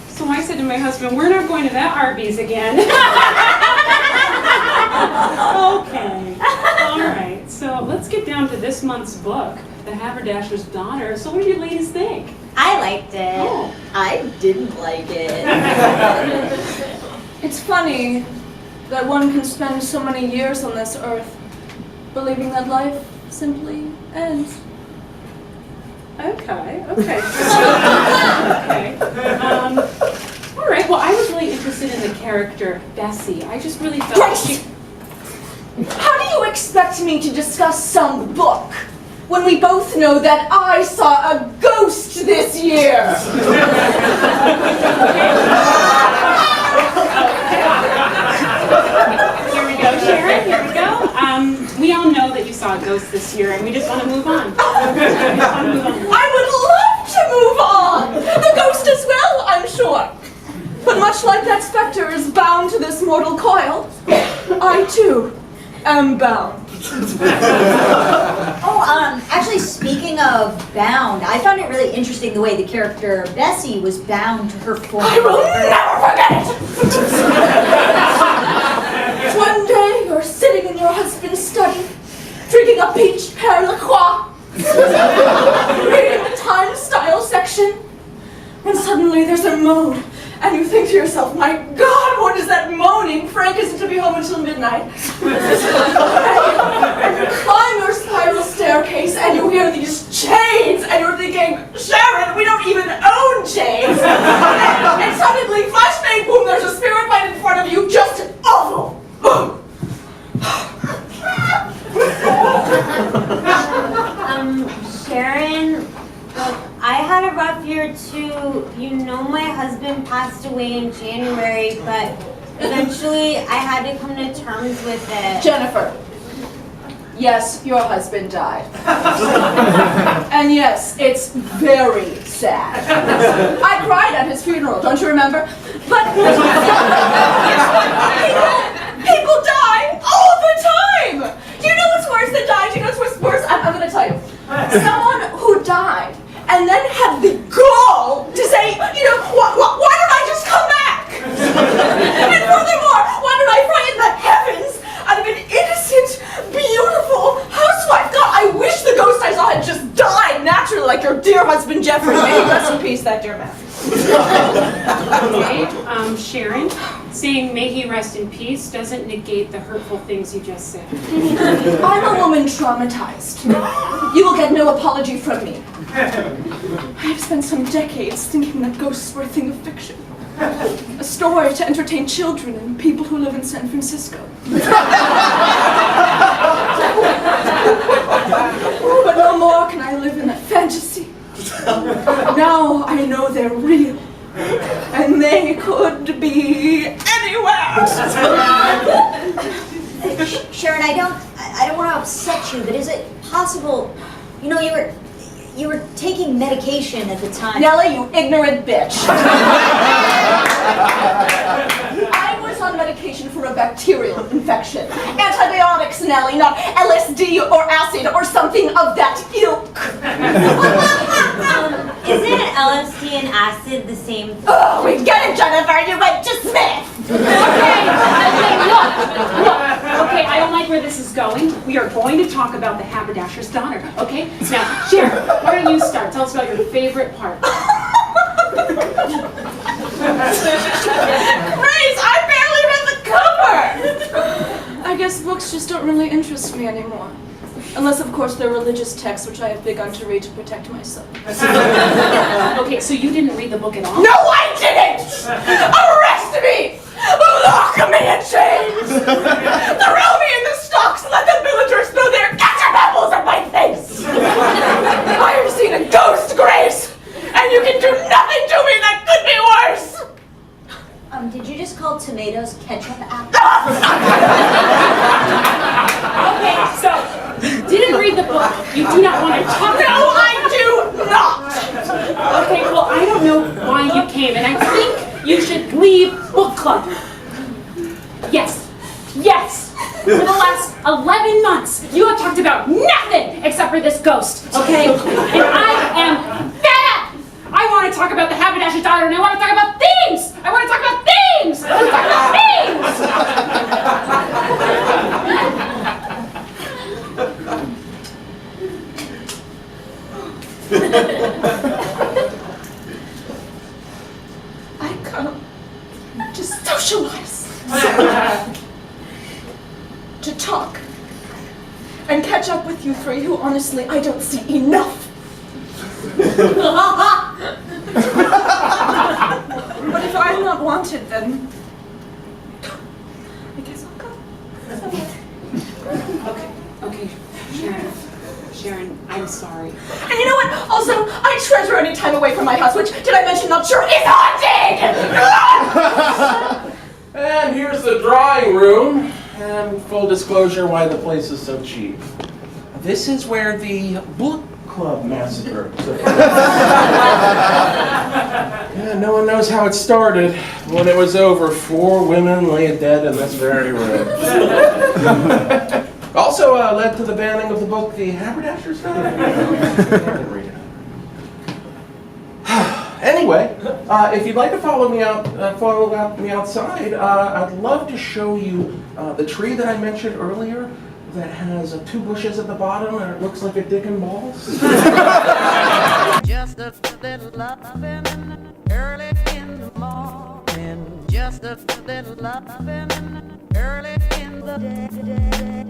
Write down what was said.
So I said to my husband, we're not going to that Arby's again. Okay, all right, so let's get down to this month's book, The Haberdasher's Daughter. So what did you ladies think? I liked it. Oh. I didn't like it. It's funny that one can spend so many years on this earth believing that life simply ends. Okay. Okay. All right, well, I was really interested in the character Bessie. I just really felt like she... How do you expect me to discuss some book when we both know that I saw a ghost this year? Here we go, Sharon, here we go. We all know that you saw a ghost this year, and we just want to move on. I would love to move on! The ghost as well, I'm sure. But much like that specter is bound to this mortal coil, I too am bound. Actually, speaking of bound, I found it really interesting the way the character Bessie was bound to her former I will never forget it! One day, you're sitting in your husband's study, drinking a peach pear La Croix, reading the time style section, and suddenly there's a moan, and you think to yourself, my God, what is that moaning? Frank isn't to be home until midnight. And you climb your spiral staircase, and you hear these chains, and you're thinking, Sharon, we don't even own chains. And suddenly, flashbang, boom, there's a spirit right in front of you, just awful. Sharon, look, I had a rough year too. You know my husband passed away in January, but eventually I had to come to terms with it. Jennifer, yes, your husband died. And yes, it's very sad. I cried at his funeral, don't you remember? But people die all the time! Do you know what's worse than dying? Do you know what's worse? I'm going to tell you. Someone who died and then had the gall to say, you know, why don't I just come back? And furthermore, why don't I pray in the heavens out of an innocent, beautiful housewife? God, I wish the ghost I saw had just died naturally like your dear husband Jeffrey. May he rest in peace, that dear man. Okay, Sharon, saying may he rest in peace doesn't negate the hurtful things you just said. I'm a woman traumatized. You will get no apology from me. I've spent some decades thinking that ghosts were a thing of fiction. A story to entertain children and people who live in San Francisco. But no more can I live in that fantasy. Now I know they're real. And they could be anywhere. Sharon, I don't want to upset you, but is it possible, you know, you were taking medication at the time. Nellie, you ignorant bitch. I was on medication for a bacterial infection. Antibiotics, Nellie, not LSD or acid or something of that ilk. Isn't LSD and acid the same thing? Oh, we get it, Jennifer. You went to Smith. Okay, look. Okay, I don't like where this is going. We are going to talk about the haberdasher's daughter, okay? Now, Sharon, why don't you start? Tell us about your favorite part. Grace, I barely read the cover. I guess books just don't really interest me anymore. Unless, of course, they're religious texts, which I have begun to read to protect myself. Okay, so you didn't read the book at all? No, I didn't! Arrest me! Lock me in chains! Throw me in the stocks and let the villagers throw their ketchup apples at my face! I have seen a ghost, Grace! And you can do nothing to me that could be worse! Did you just call tomatoes ketchup apples? Okay, so, didn't read the book. You do not want to talk about it. No, I do not! Okay, well, I don't know why you came, and I think you should leave book club. Yes. For the last 11 months, you have talked about nothing except for this ghost, okay? And I am fed up! I want to talk about the haberdasher's daughter, and I want to talk about things! I want to talk about things! I want to talk about I come to socialize, to talk, and catch up with you three who honestly I don't see enough. But if I'm not wanted, then I guess I'll go. Okay, Sharon, I'm sorry. And you know what? Also, I treasure any time away from my house, which, did I mention, not sure, is haunted! And here's the drawing room. And full disclosure why the place is so cheap. This is where the book club massacre took place. Yeah, no one knows how it started. When it was over, 4 women lay dead in this very room. Also led to the banning of the book The Haberdasher's Daughter. I didn't read it. Anyway, if you'd like to follow me outside, I'd love to show you the tree that I mentioned earlier that has 2 bushes at the bottom and it looks like a dick and balls. Just a little loving early in the morning. Just a little loving early in the day.